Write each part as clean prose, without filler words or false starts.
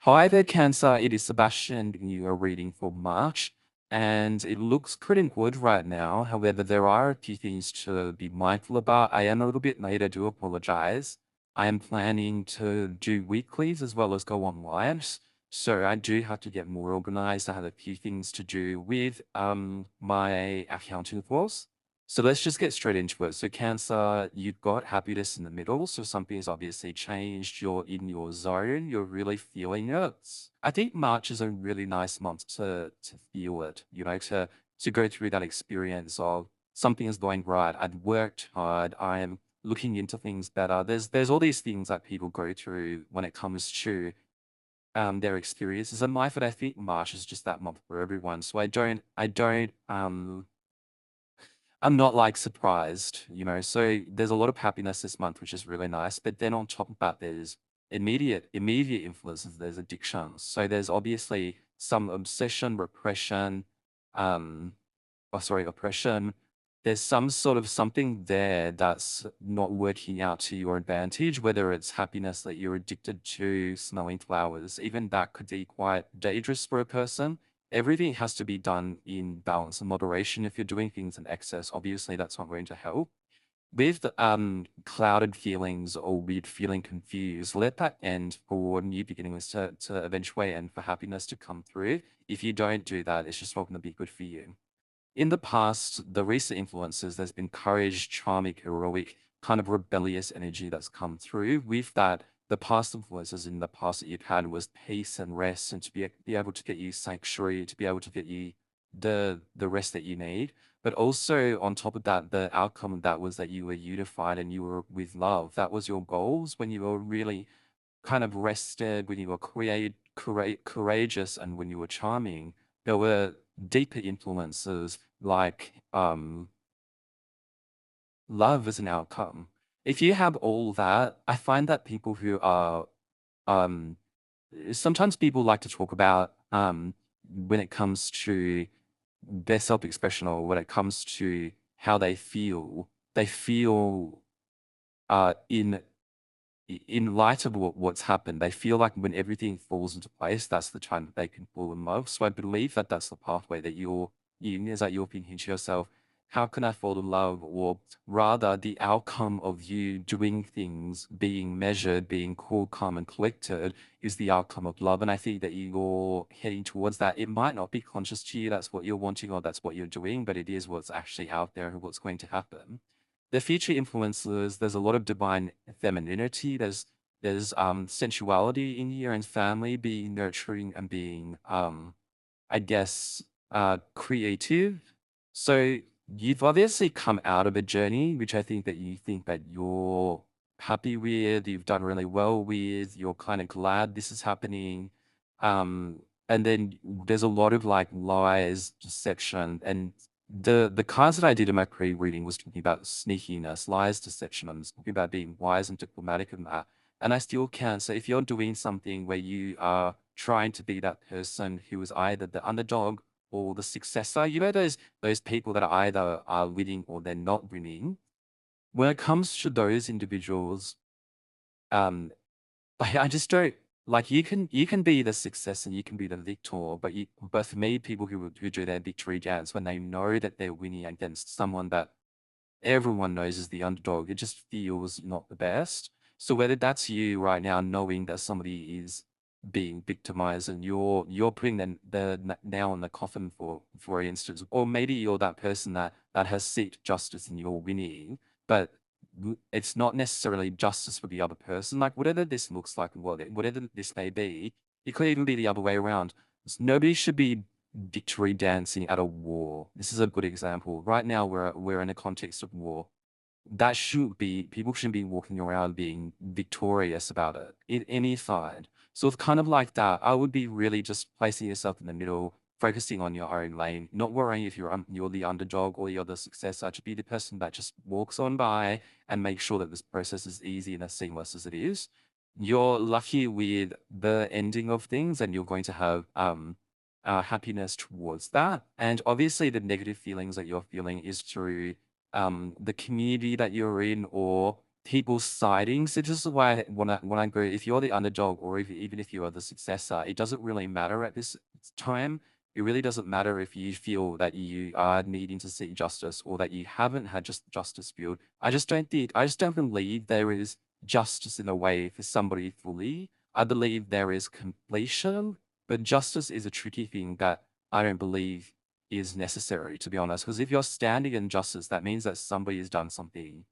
Hi there, Cancer. It is Sebastian. You are reading for March, and it looks pretty good right now. However, there are a few things to be mindful about. I am a little bit late. I do apologize. I am planning to do weeklies as well as go online. So I do have to get more organized. I have a few things to do with my accounting course. So let's just get straight into it. So Cancer, you've got happiness in the middle. So something has obviously changed. You're in your zone. You're really feeling it. I think March is a really nice month to feel it, to go through that experience of something is going right. I've worked hard. I am looking into things better. There's all these things that people go through when it comes to their experiences in life. And I think March is just that month for everyone. So I don't I'm not like surprised. So there's a lot of happiness this month, which is really nice. But then on top of that, there's immediate influences. There's addictions. So there's obviously some obsession, repression, um, oppression. There's some sort of something there that's not working out to your advantage, whether it's happiness that you're addicted to smelling flowers. Even that could be quite dangerous for a person. Everything has to be done in balance and moderation. If you're doing things in excess, obviously that's not going to help. With clouded feelings or weird feeling confused, let that end for new beginnings to eventuate and for happiness to come through. If you don't do that, it's just not going to be good for you. In the past, the recent influences, there's been courage, charming, heroic, kind of rebellious energy that's come through. With that, the past influences in the past that you've had was peace and rest, and to be able to get you sanctuary, to be able to get you the rest that you need. But also on top of that, the outcome of that was that you were unified and you were with love. That was your goals when you were really kind of rested, when you were courageous, and when you were charming. There were deeper influences like love as an outcome. If you have all that, I find that people who are um sometimes people like to talk about when it comes to their self-expression or when it comes to how they feel in in light of what's happened, they feel like when everything falls into place, that's the time that they can fall in love. So I believe that that's the pathway that you're in, is that you're thinking to yourself, how can I fall in love? Or rather, the outcome of you doing things, being measured, being cool, calm, and collected is the outcome of love. And I think that you're heading towards that. It might not be conscious to you, that's what you're wanting or that's what you're doing, but it is what's actually out there and what's going to happen. The future influences, there's a lot of divine femininity. There's sensuality in here and family being nurturing and being I guess creative. So you've obviously come out of a journey, which I think that you think that you're happy with, you've done really well with, you're kind of glad this is happening. And then there's a lot of like lies, deception, and the cards that I did in my pre-reading was talking about sneakiness, lies, deception. I was talking about being wise and diplomatic and that. And I still can. So if you're doing something where you are trying to be that person who is either the underdog or the successor, those people that are either are winning or they're not winning. When it comes to those individuals, um, I just don't like you can be the success and you can be the victor, but for me, people who do their victory dance when they know that they're winning against someone that everyone knows is the underdog, it just feels not the best. So whether that's you right now, knowing that somebody is being victimized and you're putting the nail in the coffin for instance, or maybe you're that person that has sought justice and you're winning, but it's not necessarily justice for the other person. Like whatever this looks like, whatever this may be, it could even be the other way around. Nobody should be victory dancing at a war. This is a good example. Right now, we're in a context of war. That should be people shouldn't be walking around being victorious about it in any side. So it's kind of like that. I would be really just placing yourself in the middle, focusing on your own lane, not worrying if you're the underdog or you're the successor. To be the person that just walks on by and make sure that this process is easy and as seamless as it is. You're lucky with the ending of things, and you're going to have happiness towards that. And obviously, the negative feelings that you're feeling is through the community that you're in or people's sidings. It's just why when I go, if you're the underdog or if, even if you are the successor, it doesn't really matter at this time. It really doesn't matter if you feel that you are needing to seek justice or that you haven't had just justice viewed. I just don't believe there is justice in a way for somebody fully. I believe there is completion, but justice is a tricky thing that I don't believe is necessary, to be honest. Because if you're standing in justice, that means that somebody has done something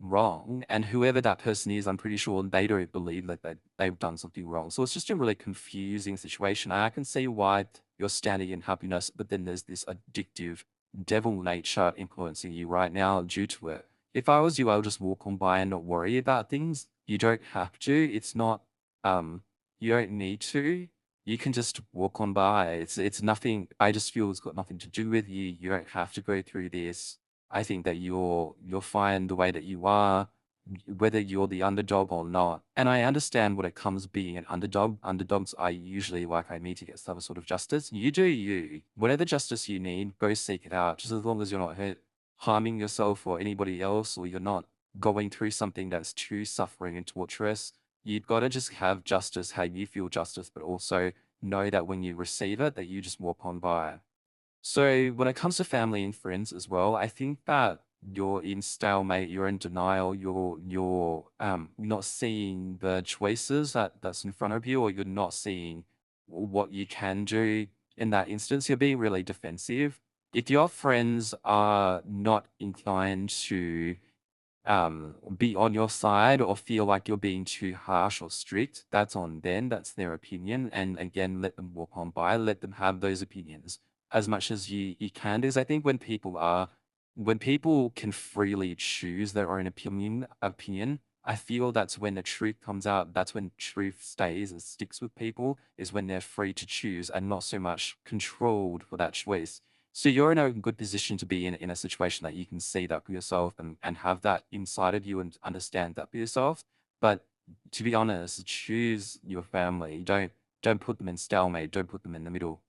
wrong, and whoever that person is, I'm pretty sure they don't believe that they've done something wrong. So it's just a really confusing situation. I can see why you're standing in happiness, but then there's this addictive devil nature influencing you right now due to it. If I was you, I would just walk on by and not worry about things. You don't have to. It's not, um, you don't need to. You can just walk on by. It's nothing. I just feel it's got nothing to do with you. You don't have to go through this. I think that you're fine the way that you are, whether you're the underdog or not. And I understand what it comes being an underdog. Underdogs are usually like, I need to get some sort of justice. You do you. Whatever justice you need, go seek it out. Just as long as you're not harming yourself or anybody else, or you're not going through something that's too suffering and torturous. You've got to just have justice how you feel justice, but also know that when you receive it, that you just walk on by. So when it comes to family and friends as well, I think that you're in stalemate, you're in denial, you're not seeing the choices that's in front of you, or you're not seeing what you can do in that instance. You're being really defensive. If your friends are not inclined to be on your side or feel like you're being too harsh or strict, that's on them. That's their opinion. And again, let them walk on by, let them have those opinions as much as you can. Because I think when people can freely choose their own opinion, I feel that's when the truth comes out. That's when truth stays and sticks with people, is when they're free to choose and not so much controlled for that choice. So you're in a good position to be in a situation that you can see that for yourself and have that inside of you and understand that for yourself. But to be honest, choose your family. Don't put them in stalemate. Don't put them in the middle.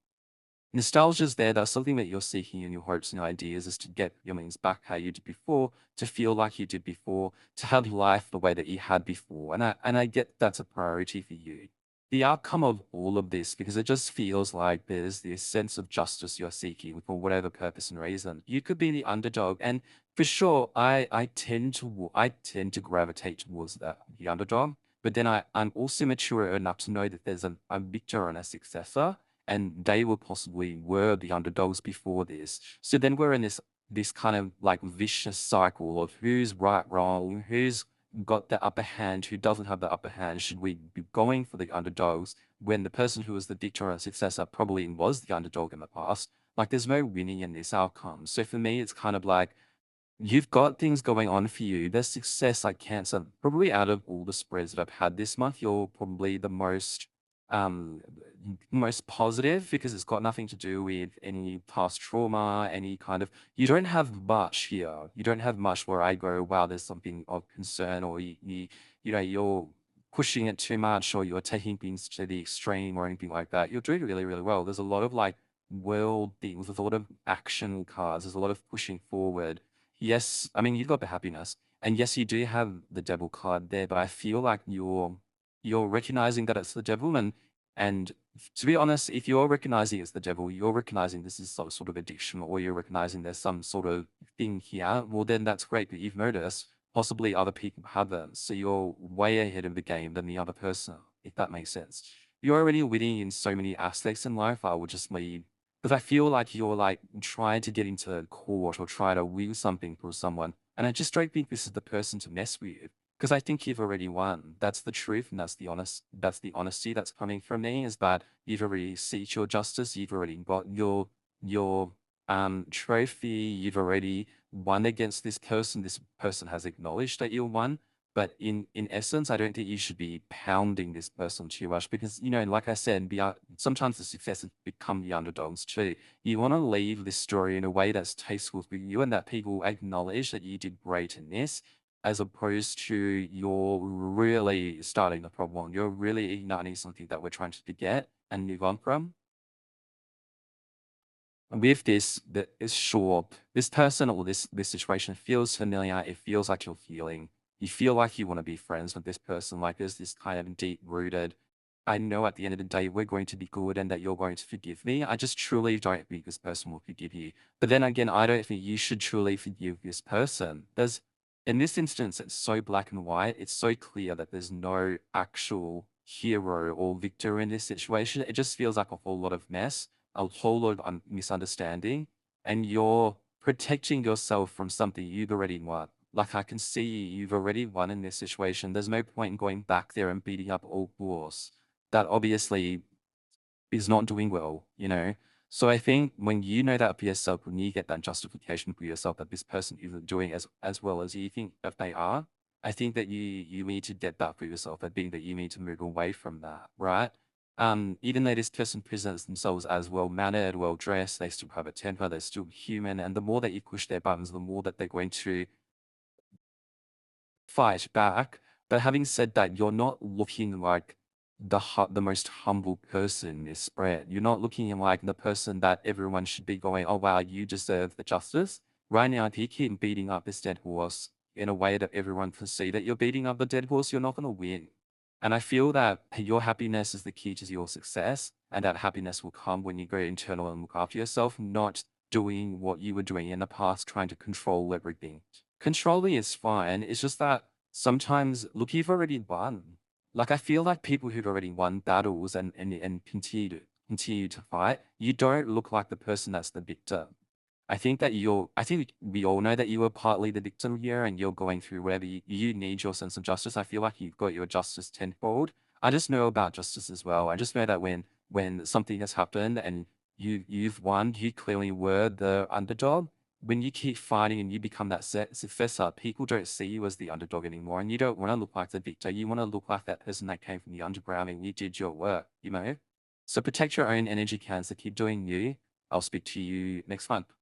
Nostalgia's there. That's something that you're seeking in your hopes and ideas, is to get feelings back how you did before, to feel like you did before, to have life the way that you had before. And I get that's a priority for you. The outcome of all of this, because it just feels like there's this sense of justice you're seeking for whatever purpose and reason. You could be the underdog, and for sure, I tend to gravitate towards the underdog. But then I'm also mature enough to know that there's a victor and a successor, and they were the underdogs before this. So then we're in this kind of like vicious cycle of who's right, wrong, who's got the upper hand, who doesn't have the upper hand. Should we be going for the underdogs when the person who was the victor and successor probably was the underdog in the past? Like there's no winning in this outcome. So for me, it's kind of like you've got things going on for you. There's success like cancer. Probably out of all the spreads that I've had this month, you're probably the um most positive because it's got nothing to do with any past trauma, any kind of you don't have much here. You don't have much where I go, wow, there's something of concern, or you're pushing it too much, or you're taking things to the extreme or anything like that. You're doing really, really well. There's a lot of like world things, there's a lot of action cards, there's a lot of pushing forward. Yes, I mean, you've got the happiness. And yes, you do have the devil card there, but I feel like you're recognizing that it's the devil. And to be honest, if you're recognizing it's the devil, you're recognizing this is some sort of addiction, or you're recognizing there's some sort of thing here, well, then that's great. But you've noticed possibly other people haven't. So you're way ahead of the game than the other person, if that makes sense. You're already winning in so many aspects in life. I would just leave, because I feel like you're like trying to get into court or try to win something for someone. And I just don't think this is the person to mess with, because I think you've already won. That's the truth, and that's the honesty that's coming from me, is that you've already seeked your justice, you've already got your trophy, you've already won against this person. This person has acknowledged that you won. But in essence, I don't think you should be pounding this person too much, because, like I said, sometimes the successes become the underdogs too. You want to leave this story in a way that's tasteful for you and that people acknowledge that you did great in this, as opposed to you're really starting the problem. You're really igniting something that we're trying to forget and move on from. With this, that is sure, this person or this situation feels familiar. It feels like you're healing. you feel like you want to be friends with this person. Like there's this kind of deep rooted, I know at the end of the day, we're going to be good and that you're going to forgive me. I just truly don't think this person will forgive you. But then again, I don't think you should truly forgive this person. In this instance, it's so black and white. It's so clear that there's no actual hero or victor in this situation. It just feels like a whole lot of mess, a whole lot of misunderstanding, and you're protecting yourself from something you've already won. Like I can see you've already won in this situation. There's no point in going back there and beating up old wars that obviously is not doing well, you know? So I think when you know that for yourself, when you get that justification for yourself that this person isn't doing as well as you think that they are, I think that you need to get that for yourself, that being that you need to move away from that, right? Even though this person presents themselves as well mannered, well dressed, they still have a temper, they're still human, and the more that you push their buttons, the more that they're going to fight back. But having said that, you're not looking like the most humble person in this spread. You're not looking like the person that everyone should be going, oh wow, you deserve the justice. Right now, if you keep beating up this dead horse in a way that everyone can see that you're beating up the dead horse, you're not going to win. And I feel that your happiness is the key to your success, and that happiness will come when you go internal and look after yourself, not doing what you were doing in the past, trying to control everything. Controlling is fine. It's just that sometimes, look, you've already won. Like I feel like people who've already won battles and continue to fight, you don't look like the person that's the victor. I think we all know that you were partly the victim here and you're going through whatever you need your sense of justice. I feel like you've got your justice tenfold. I just know about justice as well. I just know that when something has happened and you've won, you clearly were the underdog. When you keep fighting and you become that successor, people don't see you as the underdog anymore, and you don't want to look like the victor. You want to look like that person that came from the underground and you did your work, you know? So protect your own energy, Cancer. Keep doing you. I'll speak to you next month.